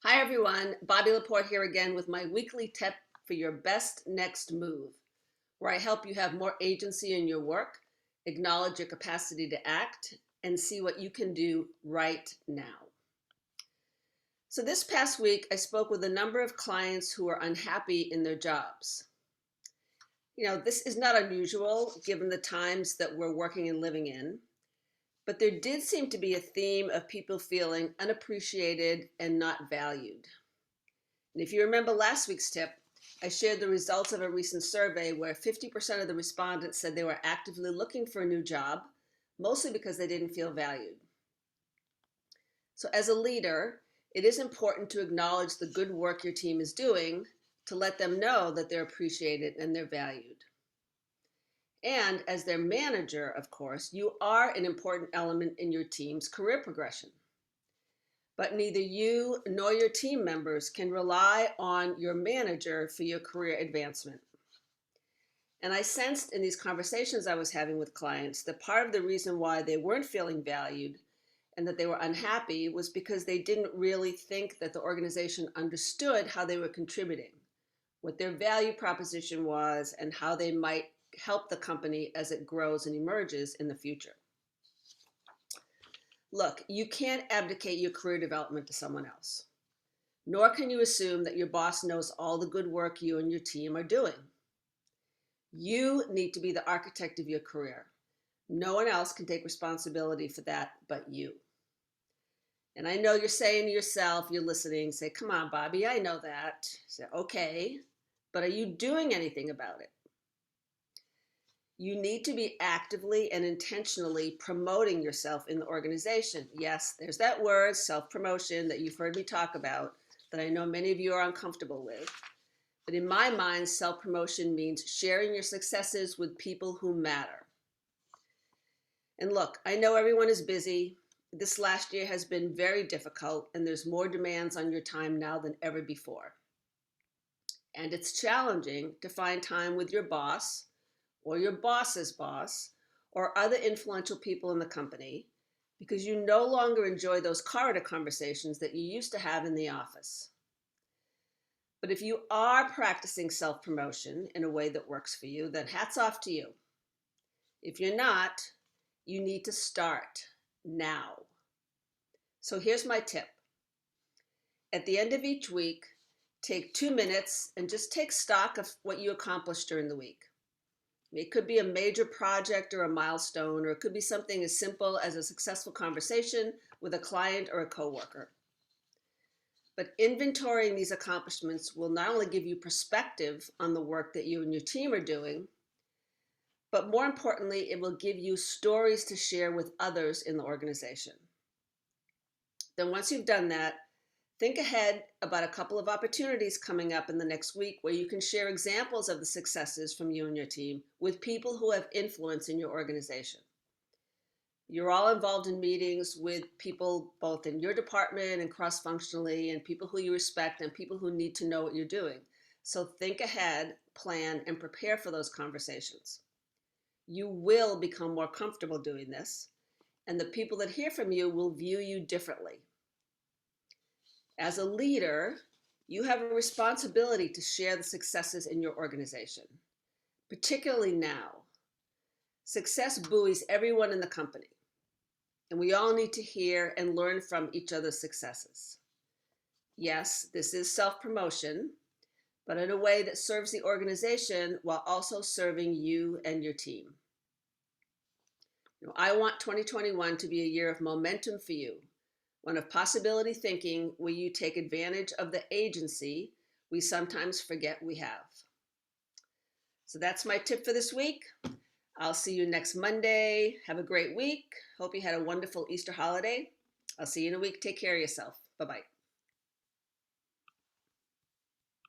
Hi everyone, Bobbie LaPorte here again with my weekly tip for your best next move, where I help you have more agency in your work, acknowledge your capacity to act, and see what you can do right now. So this past week, I spoke with a number of clients who are unhappy in their jobs. This is not unusual given the times that we're working and living in. But there did seem to be a theme of people feeling unappreciated and not valued. And if you remember last week's tip, I shared the results of a recent survey where 50% of the respondents said they were actively looking for a new job, mostly because they didn't feel valued. So as a leader, it is important to acknowledge the good work your team is doing to let them know that they're appreciated and they're valued. And as their manager, of course, you are an important element in your team's career progression. But neither you nor your team members can rely on your manager for your career advancement. And I sensed in these conversations I was having with clients that part of the reason why they weren't feeling valued and that they were unhappy was because they didn't really think that the organization understood how they were contributing, what their value proposition was, and how they might help the company as it grows and emerges in the future. Look, you can't abdicate your career development to someone else, nor can you assume that your boss knows all the good work you and your team are doing. You need to be the architect of your career. No one else can take responsibility for that but you. And I know you're saying to yourself, you're listening, say, come on, Bobbie, I know that. Say, okay, but are you doing anything about it? You need to be actively and intentionally promoting yourself in the organization. Yes, there's that word, self-promotion, that you've heard me talk about, that I know many of you are uncomfortable with. But in my mind, self-promotion means sharing your successes with people who matter. And look, I know everyone is busy. This last year has been very difficult, and there's more demands on your time now than ever before. And it's challenging to find time with your boss, or your boss's boss, or other influential people in the company, because you no longer enjoy those corridor conversations that you used to have in the office. But if you are practicing self-promotion in a way that works for you, then hats off to you. If you're not, you need to start now. So here's my tip. At the end of each week, take 2 minutes and just take stock of what you accomplished during the week. It could be a major project or a milestone, or it could be something as simple as a successful conversation with a client or a coworker. But inventorying these accomplishments will not only give you perspective on the work that you and your team are doing, but more importantly, it will give you stories to share with others in the organization. Then once you've done that, think ahead about a couple of opportunities coming up in the next week where you can share examples of the successes from you and your team with people who have influence in your organization. You're all involved in meetings with people both in your department and cross-functionally, and people who you respect and people who need to know what you're doing. So think ahead, plan, and prepare for those conversations. You will become more comfortable doing this, and the people that hear from you will view you differently. As a leader, you have a responsibility to share the successes in your organization, particularly now. Success buoys everyone in the company, and we all need to hear and learn from each other's successes. Yes, this is self-promotion, but in a way that serves the organization while also serving you and your team. I want 2021 to be a year of momentum for you. One of possibility thinking where you take advantage of the agency we sometimes forget we have. So that's my tip for this week. I'll see you next Monday. Have a great week. Hope you had a wonderful Easter holiday. I'll see you in a week. Take care of yourself. Bye-bye.